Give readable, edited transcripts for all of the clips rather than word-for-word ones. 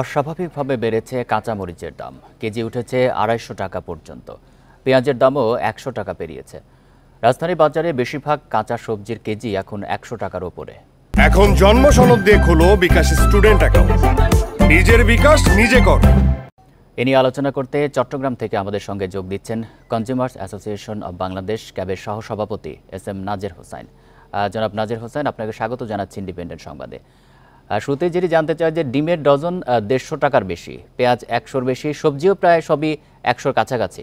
অস্বাভাবিকভাবে বেড়েছে কাঁচামরিচের দাম। কেজি উঠেছে ২৫০ টাকা পর্যন্ত। পেঁয়াজের দামও ১০০ টাকা পেরিয়েছে। রাজধানী বাজারে বেশিরভাগ কাঁচা সবজির কেজি এখন ১০০ টাকার ওপরে। এখন জন্ম সনদ দিয়ে খোলো বিকাশ স্টুডেন্ট অ্যাকাউন্ট। নিজের বিকাশ নিজে কর। এ নিয়ে আলোচনা করতে চট্টগ্রাম থেকে আমাদের সঙ্গে যোগ দিচ্ছেন কনজিউমার্স অ্যাসোসিয়েশন অব বাংলাদেশ ক্যাবের সহসভাপতি SM নাজের হোসাইন। জনাব নাজের হোসাইন, আপনাকে স্বাগত জানাচ্ছি ইন্ডিপেন্ডেন্ট সংবাদে। শুরুতে যেটি জানতে চাই যে ডিমের ডজন ১৫০ টাকার বেশি, পেঁয়াজ ১০০-র বেশি, সবজিও প্রায় সবই ১০০-র কাছাকাছি।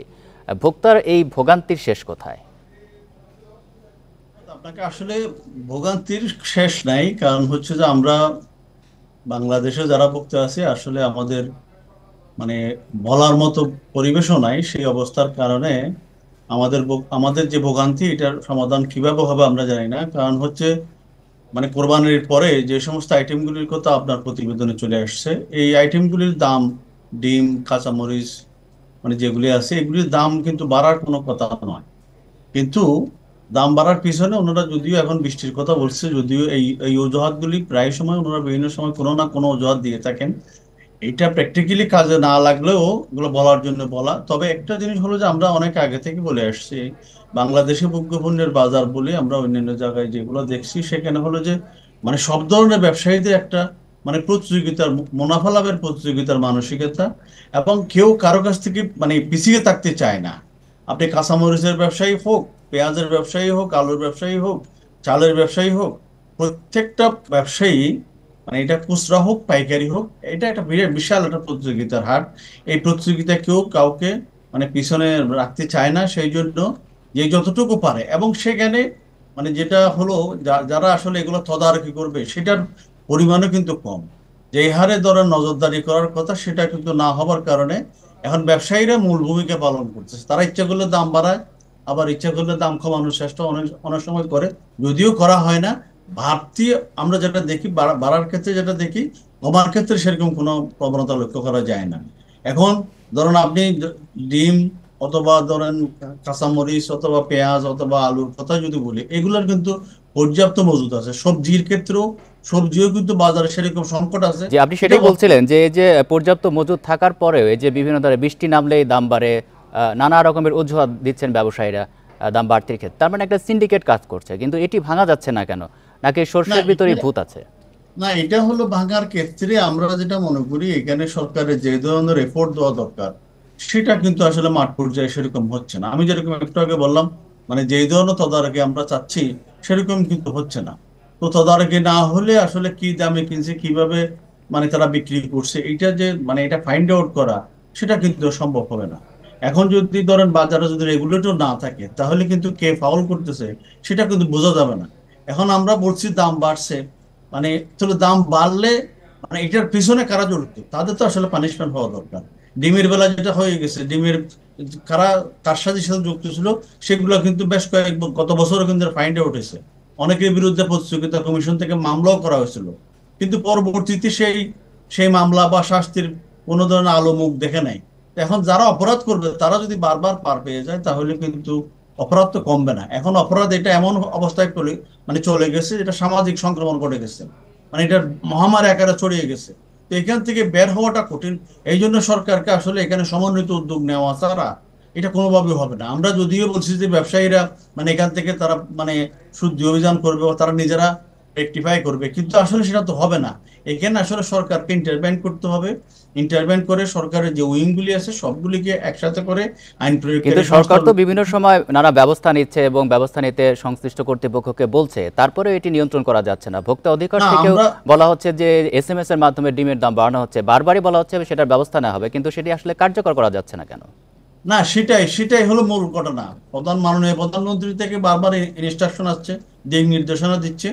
ভোক্তার এই ভোগান্তির শেষ কোথায়? আপনাকে আসলে ভোগান্তির শেষ নাই, কারণ হচ্ছে যে আমরা বাংলাদেশে যারা ভোক্তা আছে আসলে আমাদের মানে বলার মতো পরিবেশও নাই। সেই অবস্থার কারণে আমাদের যে ভোগান্তি, এটার সমাধান কিভাবে হবে আমরা জানি না। কারণ হচ্ছে কোরবানির পরে যে সমস্ত আইটেমগুলির কথা আপনার প্রতিবেদনে চলে আসছে, এই আইটেমগুলির দাম, ডিম, কাঁচামরিচ, যেগুলি আছে এগুলির দাম কিন্তু বাড়ার কোনো কথা নয়। কিন্তু দাম বাড়ার পিছনে ওনারা যদিও এখন বৃষ্টির কথা বলছে, যদিও এই এই অজুহাতগুলি প্রায় সময় ওনারা বিভিন্ন সময় কোনো না কোনো অজুহাত দিয়ে থাকেন। এটা প্র্যাকটিক্যালি কাজে না লাগলেও এগুলো বলার জন্য বলা। তবে একটা জিনিস হলো যে আমরা অনেক আগে থেকে বলে আসছি, বাংলাদেশে ভোগ্যপণ্যের বাজার বলে আমরা অন্যান্য জায়গায় যেগুলো দেখছি, সেখানে হলো যে সব ধরনের ব্যবসায়ীদের একটা প্রতিযোগিতার, মুনাফা লাভের প্রতিযোগিতার মানসিকতা, এবং কেউ কারো কাছ থেকে পিছিয়ে থাকতে চায় না। আপনি কাঁচামরিচের ব্যবসায়ী হোক, পেঁয়াজের ব্যবসায়ী হোক, আলুর ব্যবসায়ী হোক, চালের ব্যবসায়ী হোক, প্রত্যেকটা ব্যবসায়ী এটা খুচরা হোক পাইকারি হোক, এটা একটা বিশাল একটা প্রতিযোগিতার হাট। এই প্রতিযোগিতা কেউ কাউকে পিছনে রাখতে চায় না। সেই জন্য যে যতটুকু পারে, এবং সেখানে যেটা হলো যারা আসলে এগুলো তদারকি করবে সেটার পরিমাণও কিন্তু কম। যে হারে ধরেন নজরদারি করার কথা, সেটা কিন্তু না হবার কারণে এখন ব্যবসায়ীরা মূল ভূমিকা পালন করতেছে। তারা ইচ্ছা করলে দাম বাড়ায়, আবার ইচ্ছা করলে দাম কমানোর চেষ্টা অনেক অনেক সময় করে, যদিও করা হয় না। বাড়তি আমরা যেটা দেখি, বাড়ার ক্ষেত্রে যেটা দেখি, কমার ক্ষেত্রে সেরকম কোনো প্রবণতা লক্ষ্য করা যায় না। এখন ধরুন আপনি ডিম অথবা ধরেন কাঁচামরিচ অথবা পেঁয়াজ অথবা আলুর কথা যদি বলি, এগুলোর কিন্তু পর্যাপ্ত মজুদ আছে। সবজির ক্ষেত্রেও, সবজিও কিন্তু বাজারে সেরকম সংকট আছে। যে আপনি সেটাই বলছিলেন যে এই যে পর্যাপ্ত মজুদ থাকার পরেও এই যে বিভিন্ন ধরনের বৃষ্টি নামলেই দাম বাড়ে, নানা রকমের অজুহাত দিচ্ছেন ব্যবসায়ীরা দাম বাড়তির ক্ষেত্রে। তার মানে একটা সিন্ডিকেট কাজ করছে, কিন্তু এটি ভাঙা যাচ্ছে না কেন? নাকি সরষের ভিতরে ভূত আছে? না, এটা হলো ভাঙার ক্ষেত্রে আমরা যেটা মনে করি, এখানে সরকারের যে ধরনের এফোর্ট দেওয়া দরকার, সেটা কিন্তু আসলে মাঠ পর্যায়ে সেরকম হচ্ছে না। আমি যেরকম একটু আগে বললাম, যেই ধরনের তদারকি আমরা চাচ্ছি সেরকম কিন্তু হচ্ছে না। তো তদারকি না হলে আসলে কি দামে কিনছে, কিভাবে তারা বিক্রি করছে, এটা যে এটা ফাইন্ড আউট করা, সেটা কিন্তু সম্ভব হবে না। এখন যদি ধরেন বাজারে যদি রেগুলেটর না থাকে, তাহলে কিন্তু কে ফাউল করতেছে সেটা কিন্তু বোঝা যাবে না। এখন আমরা বলছি দাম বাড়ছে, তাহলে দাম বাড়লে এটার পিছনে কারা জড়িত, তাদের তো আসলে পানিশমেন্ট হওয়া দরকার। ডিমের বেলা যেটা হয়ে গেছে, ডিমের কারা কার সাথে সাথে যুক্ত ছিল, সেগুলো কিন্তু বেশ গত বছরও কিন্তু ফাইন্ড আউট হয়েছে। অনেকের বিরুদ্ধে প্রতিযোগিতা কমিশন থেকে মামলাও করা হয়েছিল, কিন্তু পরবর্তীতে সেই সেই মামলা বা শাস্তির কোনো ধরনের আলো মুখ দেখে নাই। এখন যারা অপরাধ করবে তারা যদি বারবার পার পেয়ে যায়, তাহলে কিন্তু অপরাধ তো কমবে না। এখন অপরাধ এটা এমন অবস্থায় চলে গেছে, যেটা সামাজিক সংক্রমণ ঘটে গেছে, এটা মহামারী আকারে ছড়িয়ে গেছে। তো এখান থেকে বের হওয়াটা কঠিন। এই জন্য সরকারকে আসলে এখানে সমন্বিত উদ্যোগ নেওয়া ছাড়া এটা কোনোভাবে হবে না। আমরা যদিও বলছি যে ব্যবসায়ীরা এখান থেকে তারা শুদ্ধি অভিযান করবে, তারা নিজেরা রেকটিফাই করবে, কিন্তু আসলে সেটা তো হবে না। এখানে আসলে সরকারকে ইন্টারভেন করতে হবে। ইন্টারভেন করে সরকারের যে উইংগুলি আছে সবগুলিকে একসাথে করে আইন প্রয়োগ। কিন্তু সরকার তো বিভিন্ন সময় নানা ব্যবস্থা নিচ্ছে এবং ব্যবস্থা নিতে সংশ্লিষ্ট কর্তৃপক্ষকে বলছে, তারপরে এটি নিয়ন্ত্রণ করা যাচ্ছে না। ভোক্তা অধিকার থেকেও বলা হচ্ছে যে SMS এর মাধ্যমে ডিমের দাম বাড়ানো হচ্ছে, বারবারই বলা হচ্ছে সেটার ব্যবস্থা নেওয়া হবে, কিন্তু সেটি আসলে কার্যকর করা যাচ্ছে না কেন? না, সেটাই হলো মূল ঘটনা। মাননীয় প্রধানমন্ত্রী থেকে বারবার ইনস্ট্রাকশন আসছে, দিক নির্দেশনা দিচ্ছে,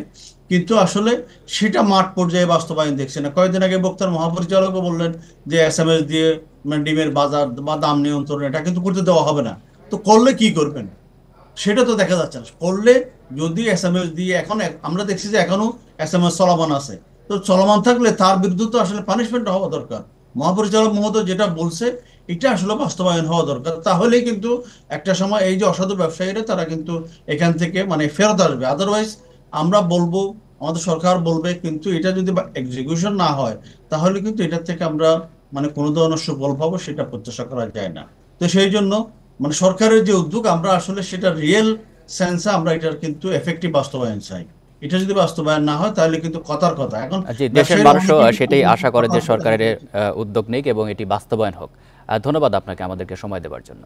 কিন্তু আসলে সেটা মাঠ পর্যায়ে বাস্তবায়ন দেখছে না। কয়েকদিন আগে বক্তার মহাপরিচালকও বললেন যে SMS দিয়ে ডিমের বাজার বা দাম নিয়ন্ত্রণ এটা কিন্তু করতে দেওয়া হবে না। তো করলে কি করবেন সেটা তো দেখা যাচ্ছে না। করলে যদি SMS দিয়ে, এখন আমরা দেখছি যে এখনো SMS চলমান আছে, তো চলমান থাকলে তার বিরুদ্ধে তো আসলে পানিশমেন্ট হওয়া দরকার। মহাপরিচালক মহোদয় যেটা বলছে এটা আসলে বাস্তবায়ন হওয়া দরকার। তাহলেই কিন্তু একটা সময় এই যে অসাধু ব্যবসায়ীরা তারা কিন্তু এখান থেকে ফেরত আসবে। আদারওয়াইজ আমরা বলবো আমাদের সরকার বলবে, কিন্তু এটা যদি এক্সিকিউশন না হয় তাহলে কিন্তু এটার থেকে আমরা মানে কোনো ধরনের সুফল পাবো সেটা প্রত্যাশা করা যায় না। তো সেই জন্য মানে সরকারের যে উদ্যোগ, আমরা আসলে সেটা রিয়েল সেন্সে আমরা এটার কিন্তু এফেক্টিভ বাস্তবায়ন চাই। এটা যদি বাস্তবায়ন না হয় তাহলে কিন্তু কথার কথা। এখন জি, দেশের ব্যবসায়ীরা মানুষও অনেকেই সেটাই আশা করে যে কথার কথা সরকারের বলে। উদ্যোগ নিক এবং এটি বাস্তবায়ন হোক। ধন্যবাদ আপনাকে আমাদেরকে সময় দেওয়ার জন্য।